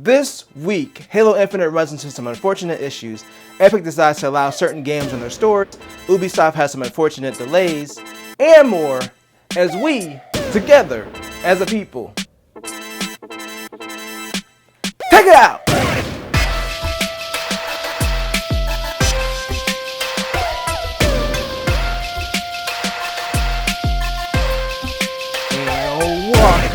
This week, Halo Infinite runs into some unfortunate issues. Epic decides to allow certain games in their stores. Ubisoft has some unfortunate delays, and more, as we, together, as a people, take it out!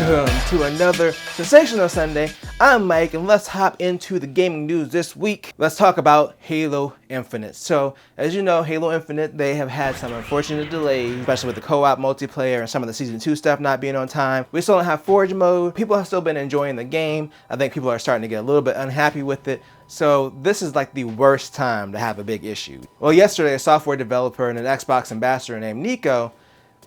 Welcome to another sensational Sunday. I'm Mike, and let's hop into the gaming news this week. Let's talk about Halo Infinite. So, as you know, Halo Infinite, they have had some unfortunate delays, especially with the co-op multiplayer and some of the Season 2 stuff not being on time. We still don't have Forge mode. People have still been enjoying the game. I think people are starting to get a little bit unhappy with it. So this is like the worst time to have a big issue. Well, yesterday, a software developer and an Xbox ambassador named Nico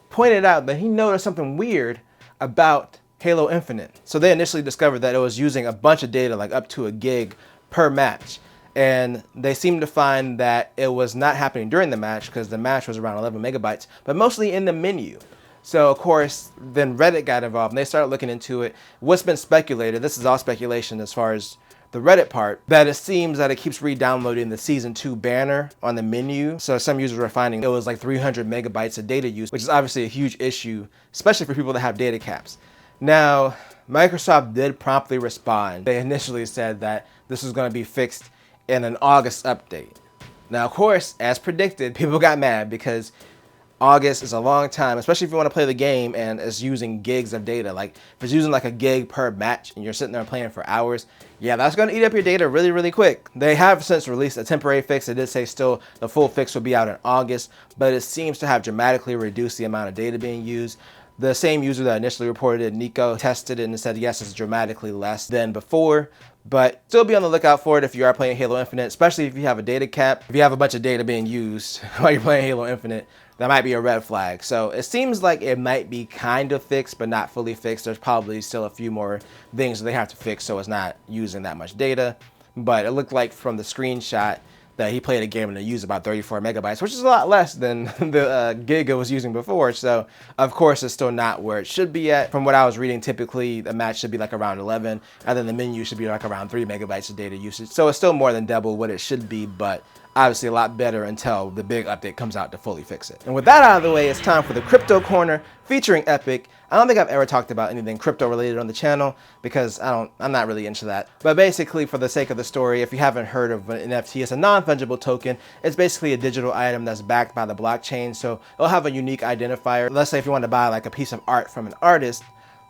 pointed out that he noticed something weird about Halo Infinite. So they initially discovered that it was using a bunch of data, like up to a gig per match. And they seemed to find that it was not happening during the match because the match was around 11 megabytes, but mostly in the menu. So of course, then Reddit got involved and they started looking into it. What's been speculated, this is all speculation as far as the Reddit part, that it seems that it keeps re-downloading the Season 2 banner on the menu. So some users were finding it was like 300 megabytes of data use, which is obviously a huge issue, especially for people that have data caps. Now, Microsoft did promptly respond. They initially said that this was going to be fixed in an August update. Now, of course, as predicted, people got mad because August is a long time, especially if you want to play the game and it's using gigs of data. Like if it's using like a gig per match and you're sitting there playing for hours, yeah, that's going to eat up your data really, really quick. They have since released a temporary fix. It did say still the full fix will be out in August, but it seems to have dramatically reduced the amount of data being used. The same user that initially reported it, Nico, tested it and said, yes, it's dramatically less than before, but still be on the lookout for it if you are playing Halo Infinite, especially if you have a data cap. If you have a bunch of data being used while you're playing Halo Infinite, that might be a red flag. So it seems like it might be kind of fixed, but not fully fixed. There's probably still a few more things that they have to fix so it's not using that much data. But it looked like from the screenshot that he played a game and it used about 34 megabytes, which is a lot less than the gig it was using before. So, of course, it's still not where it should be at. From what I was reading, typically the match should be like around 11, and then the menu should be like around 3 megabytes of data usage. So it's still more than double what it should be, but obviously a lot better until the big update comes out to fully fix it. And with that out of the way, it's time for the Crypto Corner featuring Epic. I don't think I've ever talked about anything crypto related on the channel because I'm not really into that. But basically, for the sake of the story, if you haven't heard of an NFT, it's a non-fungible token. It's basically a digital item that's backed by the blockchain. So it'll have a unique identifier. Let's say if you want to buy like a piece of art from an artist,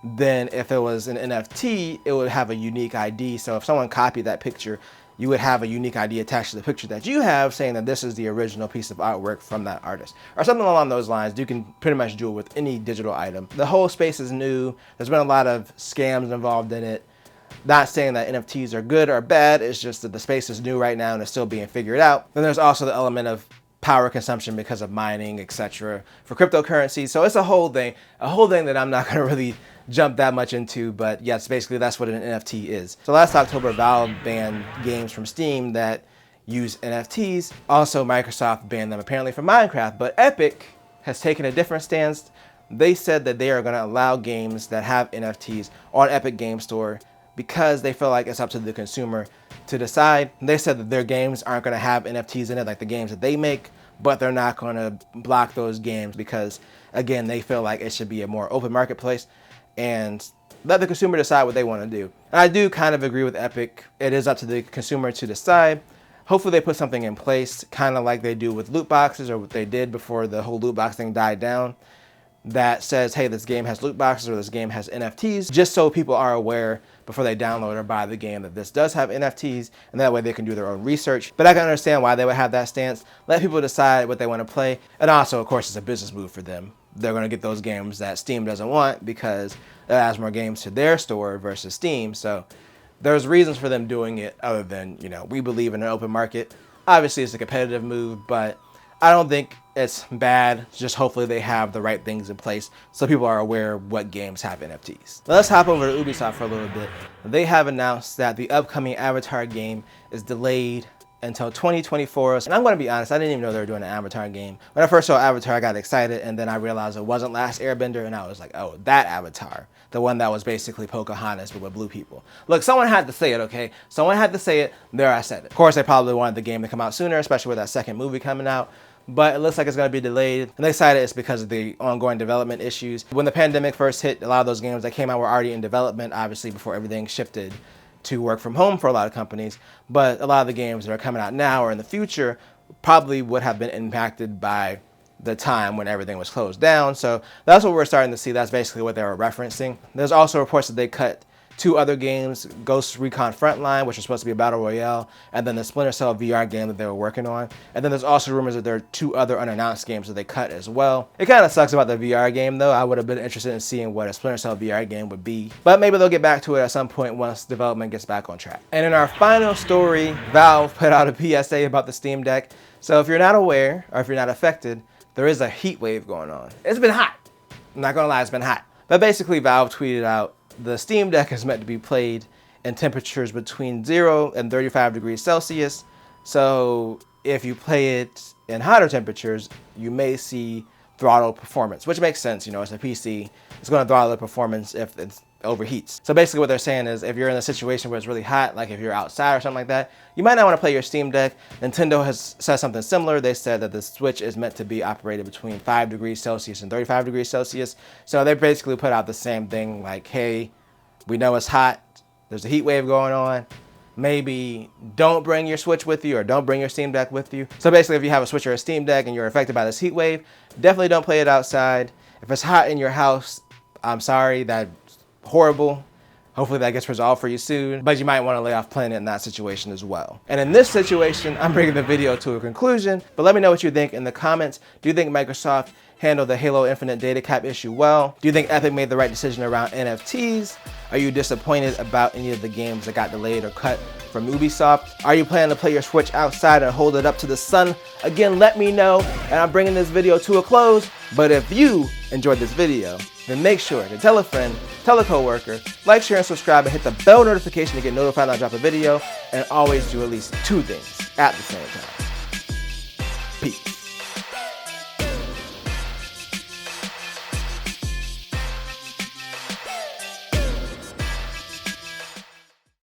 then if it was an NFT, it would have a unique ID. So if someone copied that picture, you would have a unique ID attached to the picture that you have saying that this is the original piece of artwork from that artist. Or something along those lines. You can pretty much do it with any digital item. The whole space is new. There's been a lot of scams involved in it. Not saying that NFTs are good or bad, it's just that the space is new right now and it's still being figured out. Then there's also the element of power consumption because of mining, etc. for cryptocurrency. So it's a whole thing that I'm not gonna really jump that much into, but yes, basically that's what an NFT is. So last October, Valve banned games from Steam that use NFTs. Also, Microsoft banned them apparently from Minecraft, but Epic has taken a different stance. They said that they are going to allow games that have NFTs on Epic Game Store because they feel like it's up to the consumer to decide. They said that their games aren't going to have NFTs in it, like the games that they make, but they're not going to block those games because, again, they feel like it should be a more open marketplace and let the consumer decide what they want to do. And I do kind of agree with Epic. It is up to the consumer to decide. Hopefully they put something in place, kind of like they do with loot boxes or what they did before the whole loot box thing died down, that says, hey, this game has loot boxes or this game has NFTs, just so people are aware before they download or buy the game that this does have NFTs, and that way they can do their own research. But I can understand why they would have that stance. Let people decide what they want to play. And also, of course, it's a business move for them. They're going to get those games that Steam doesn't want because it adds more games to their store versus Steam. So there's reasons for them doing it other than, we believe in an open market. Obviously, it's a competitive move, but I don't think it's bad. Just hopefully they have the right things in place so people are aware what games have NFTs. Now let's hop over to Ubisoft for a little bit. They have announced that the upcoming Avatar game is delayed until 2024. And I'm going to be honest, I didn't even know they were doing an Avatar game. When I first saw Avatar, I got excited, and then I realized it wasn't Last Airbender, and I was like, oh, that Avatar. The one that was basically Pocahontas, but with blue people. Look, someone had to say it, okay? Someone had to say it. There, I said it. Of course, they probably wanted the game to come out sooner, especially with that second movie coming out. But it looks like it's going to be delayed. And they decided it's because of the ongoing development issues. When the pandemic first hit, a lot of those games that came out were already in development, obviously, before everything shifted to work from home for a lot of companies. But a lot of the games that are coming out now or in the future probably would have been impacted by the time when everything was closed down. So that's what we're starting to see. That's basically what they were referencing. There's also reports that they cut 2 other games, Ghost Recon Frontline, which was supposed to be a battle royale, and then the Splinter Cell VR game that they were working on. And then there's also rumors that there are 2 other unannounced games that they cut as well. It kind of sucks about the VR game though. I would have been interested in seeing what a Splinter Cell VR game would be. But maybe they'll get back to it at some point once development gets back on track. And in our final story, Valve put out a PSA about the Steam Deck. So if you're not aware, or if you're not affected, there is a heat wave going on. It's been hot. I'm not gonna lie, it's been hot. But basically Valve tweeted out, the Steam Deck is meant to be played in temperatures between 0 and 35 degrees Celsius. So if you play it in hotter temperatures, you may see throttle performance, which makes sense. You know, it's a PC. It's going to throttle the performance if it overheats. So basically what they're saying is if you're in a situation where it's really hot, like if you're outside or something like that, you might not want to play your Steam Deck. Nintendo has said something similar. They said that the Switch is meant to be operated between 5 degrees Celsius and 35 degrees Celsius. So they basically put out the same thing like, hey, we know it's hot. There's a heat wave going on. Maybe don't bring your Switch with you or don't bring your Steam Deck with you. So basically if you have a Switch or a Steam Deck and you're affected by this heat wave, definitely don't play it outside. If it's hot in your house, I'm sorry, that's horrible. Hopefully that gets resolved for you soon, but you might want to lay off playing it in that situation as well. And in this situation, I'm bringing the video to a conclusion, but let me know what you think in the comments. Do you think Microsoft handled the Halo Infinite data cap issue well? Do you think Epic made the right decision around NFTs? Are you disappointed about any of the games that got delayed or cut from Ubisoft? Are you planning to play your Switch outside and hold it up to the sun? Again, let me know, and I'm bringing this video to a close. But if you enjoyed this video, then make sure to tell a friend, tell a coworker, like, share, and subscribe, and hit the bell notification to get notified when I drop a video, and always do at least 2 things at the same time. Peace.